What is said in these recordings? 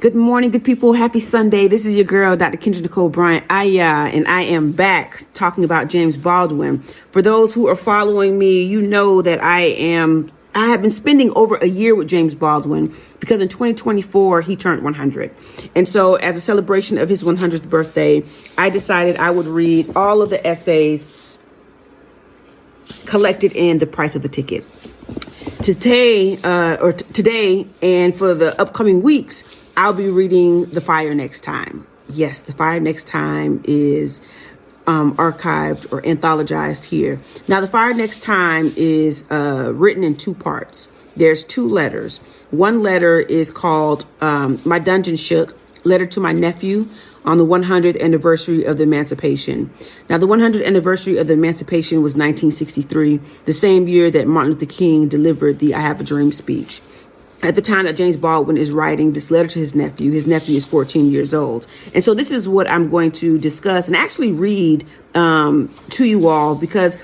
Good morning, good people. Happy Sunday. This is your girl, Dr. Kendra Nicole Bryant. I am back talking about James Baldwin. For those who are following me, you know that I have been spending over a year with James Baldwin because in 2024, he turned 100. And so as a celebration of his 100th birthday, I decided I would read all of the essays collected in The Price of the Ticket. Today, and for the upcoming weeks, I'll be reading The Fire Next Time. Yes, The Fire Next Time is archived or anthologized here. Now, The Fire Next Time is written in two parts. There's two letters. One letter is called My Dungeon Shook, Letter to My Nephew on the 100th anniversary of the Emancipation. Now, the 100th anniversary of the Emancipation was 1963, the same year that Martin Luther King delivered the I Have a Dream speech. At the time that James Baldwin is writing this letter to his nephew is 14 years old. And so this is what I'm going to discuss and actually read to you all because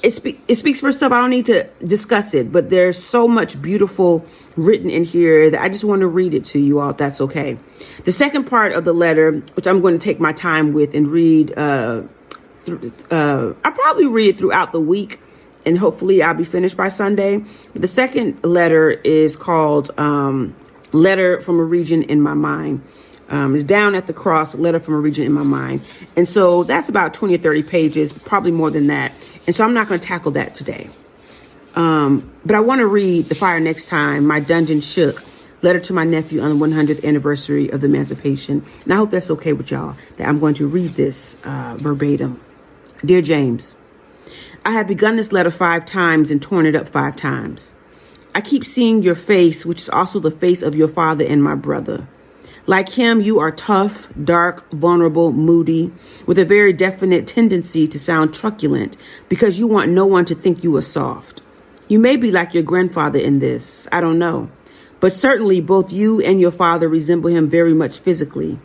it speaks for itself. I don't need to discuss it, but there's so much beautiful written in here that I just want to read it to you all, if that's okay. The second part of the letter, which I'm going to take my time with and read, I'll probably read throughout the week. And hopefully I'll be finished by Sunday. The second letter is called Letter from a Region in My Mind. It's down at the cross, Letter from a Region in My Mind. And so that's about 20 or 30 pages, probably more than that. And so I'm not going to tackle that today. But I want to read The Fire Next Time, My Dungeon Shook, Letter to My Nephew on the 100th anniversary of the Emancipation. And I hope that's okay with y'all, that I'm going to read this verbatim. Dear James, I have begun this letter 5 times and torn it up 5 times. I keep seeing your face, which is also the face of your father and my brother. Like him, you are tough, dark, vulnerable, moody, with a very definite tendency to sound truculent because you want no one to think you are soft. You may be like your grandfather in this, I don't know. But certainly both you and your father resemble him very much physically.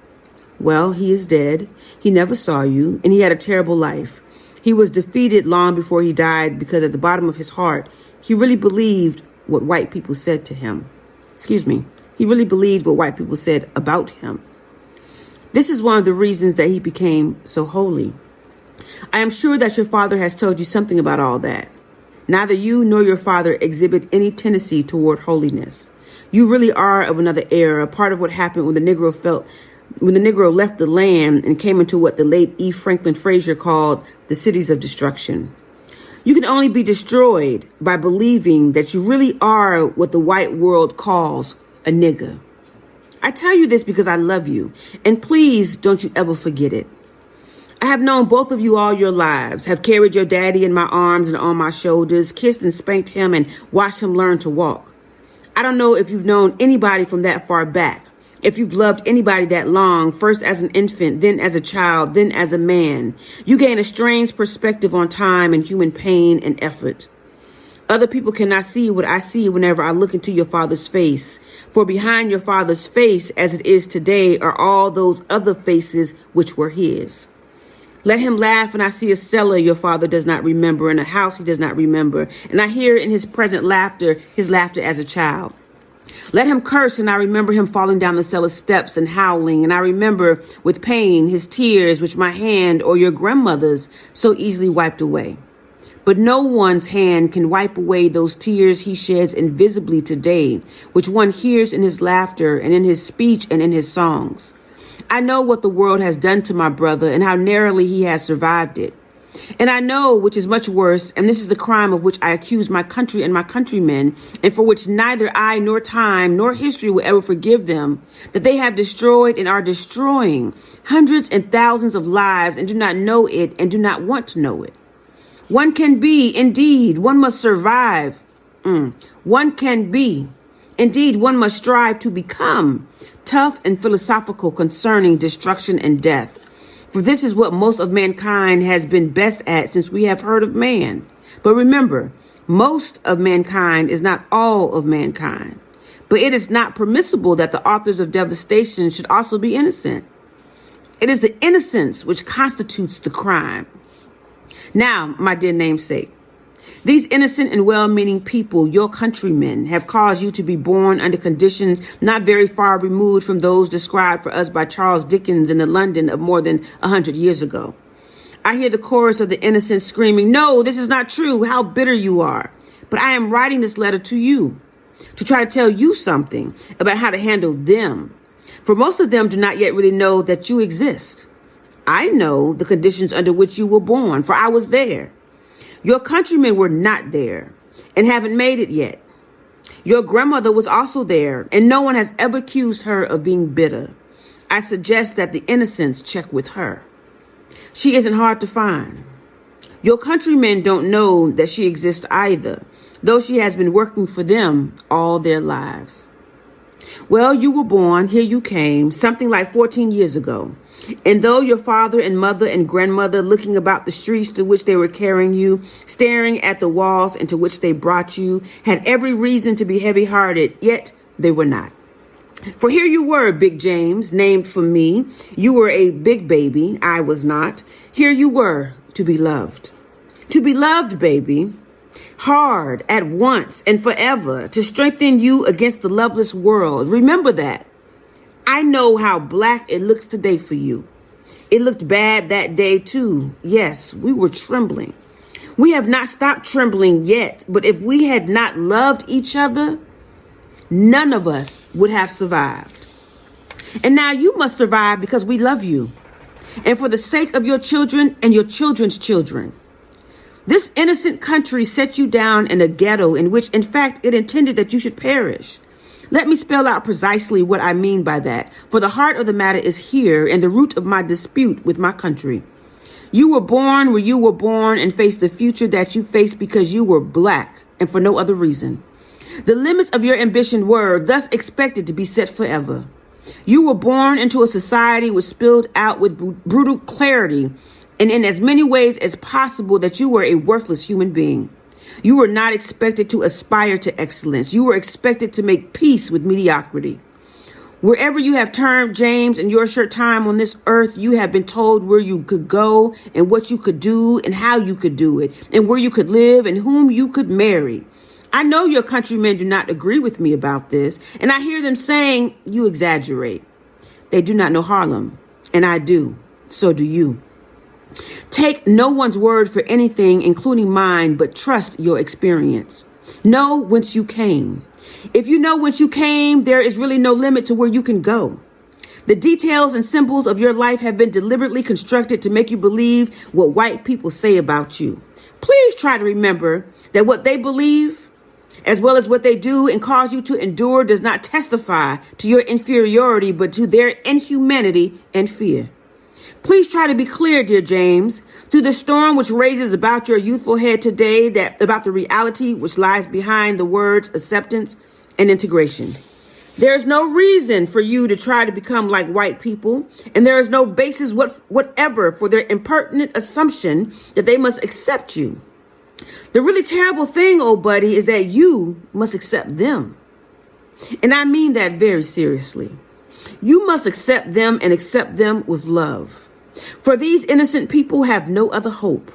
Well, he is dead. He never saw you, and he had a terrible life. He was defeated long before he died because at the bottom of his heart, he really believed what white people said to him. He really believed what white people said about him. This is one of the reasons that he became so holy. I am sure that your father has told you something about all that. Neither you nor your father exhibit any tendency toward holiness. You really are of another era, part of what happened when the Negro left the land and came into what the late E. Franklin Frazier called the cities of destruction. You can only be destroyed by believing that you really are what the white world calls a nigger. I tell you this because I love you, and please don't you ever forget it. I have known both of you all your lives, have carried your daddy in my arms and on my shoulders, kissed and spanked him and watched him learn to walk. I don't know if you've known anybody from that far back. If you've loved anybody that long, first as an infant, then as a child, then as a man, you gain a strange perspective on time and human pain and effort. Other people cannot see what I see whenever I look into your father's face. For behind your father's face, as it is today, are all those other faces which were his. Let him laugh and I see a cellar your father does not remember and a house he does not remember. And I hear in his present laughter, his laughter as a child. Let him curse, and I remember him falling down the cellar steps and howling, and I remember with pain his tears, which my hand or your grandmother's so easily wiped away. But no one's hand can wipe away those tears he sheds invisibly today, which one hears in his laughter and in his speech and in his songs. I know what the world has done to my brother and how narrowly he has survived it. And I know, which is much worse, and this is the crime of which I accuse my country and my countrymen, and for which neither I nor time nor history will ever forgive them, that they have destroyed and are destroying hundreds and thousands of lives and do not know it and do not want to know it. One can be, indeed, one must survive. One can be, indeed, one must strive to become tough and philosophical concerning destruction and death. For this is what most of mankind has been best at since we have heard of man. But remember, most of mankind is not all of mankind. But it is not permissible that the authors of devastation should also be innocent. It is the innocence which constitutes the crime. Now, my dear namesake, These innocent and well-meaning people, your countrymen, have caused you to be born under conditions not very far removed from those described for us by Charles Dickens in the London of more than 100 years ago. I hear the chorus of the innocents screaming, "No, this is not true. How bitter you are." But I am writing this letter to you to try to tell you something about how to handle them. For most of them do not yet really know that you exist. I know the conditions under which you were born, for I was there. Your countrymen were not there and haven't made it yet. Your grandmother was also there, and no one has ever accused her of being bitter. I suggest that the innocents check with her. She isn't hard to find. Your countrymen don't know that she exists either, though she has been working for them all their lives. Well, you were born, here you came, something like 14 years ago. And though your father and mother and grandmother, looking about the streets through which they were carrying you, staring at the walls into which they brought you, had every reason to be heavy-hearted, yet they were not. For here you were, Big James, named for me. You were a big baby. I was not. Here you were, to be loved. To be loved, baby. Hard, at once, and forever, to strengthen you against the loveless world. Remember that. I know how black it looks today for you. It looked bad that day, too. Yes, we were trembling. We have not stopped trembling yet, but if we had not loved each other, none of us would have survived. And now you must survive because we love you, and for the sake of your children and your children's children. This innocent country set you down in a ghetto in which, in fact, it intended that you should perish. Let me spell out precisely what I mean by that, for the heart of the matter is here and the root of my dispute with my country. You were born where you were born and faced the future that you faced because you were black and for no other reason. The limits of your ambition were thus expected to be set forever. You were born into a society which spilled out with brutal clarity and in as many ways as possible that you were a worthless human being. You were not expected to aspire to excellence. You were expected to make peace with mediocrity. Wherever you have turned, James, in your short time on this earth, you have been told where you could go and what you could do and how you could do it and where you could live and whom you could marry. I know your countrymen do not agree with me about this, and I hear them saying, you exaggerate. They do not know Harlem, and I do. So do you. Take no one's word for anything, including mine, but trust your experience. Know whence you came. If you know whence you came, there is really no limit to where you can go. The details and symbols of your life have been deliberately constructed to make you believe what white people say about you. Please try to remember that what they believe, as well as what they do and cause you to endure, does not testify to your inferiority, but to their inhumanity and fear. Please try to be clear, dear James, through the storm which raises about your youthful head today, that about the reality which lies behind the words acceptance and integration. There is no reason for you to try to become like white people, and there is no basis whatever for their impertinent assumption that they must accept you. The really terrible thing, old buddy, is that you must accept them. And I mean that very seriously. You must accept them and accept them with love. For these innocent people have no other hope.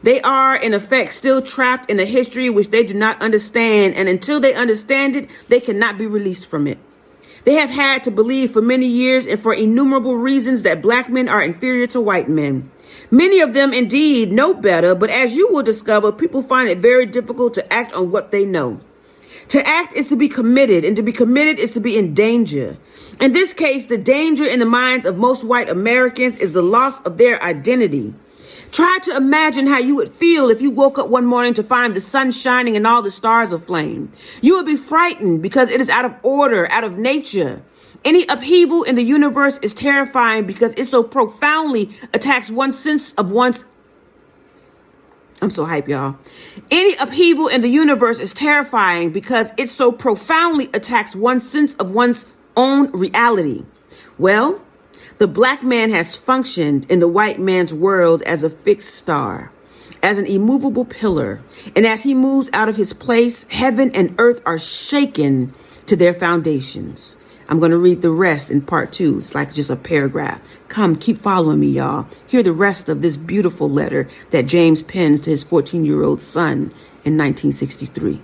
They are, in effect, still trapped in a history which they do not understand, and until they understand it, they cannot be released from it. They have had to believe for many years and for innumerable reasons that black men are inferior to white men. Many of them indeed know better, but as you will discover, people find it very difficult to act on what they know. To act is to be committed, and to be committed is to be in danger. In this case, the danger in the minds of most white Americans is the loss of their identity. Try to imagine how you would feel if you woke up one morning to find the sun shining and all the stars aflame. You would be frightened because it is out of order, out of nature. Any upheaval in the universe is terrifying because it so profoundly attacks one's sense of one's I'm so hype, y'all. Any upheaval in the universe is terrifying because it so profoundly attacks one's sense of one's own reality. Well, the black man has functioned in the white man's world as a fixed star, as an immovable pillar. And as he moves out of his place, heaven and earth are shaken to their foundations. I'm going to read the rest in part 2. It's like just a paragraph. Come, keep following me, y'all. Hear the rest of this beautiful letter that James pens to his 14-year-old son in 1963.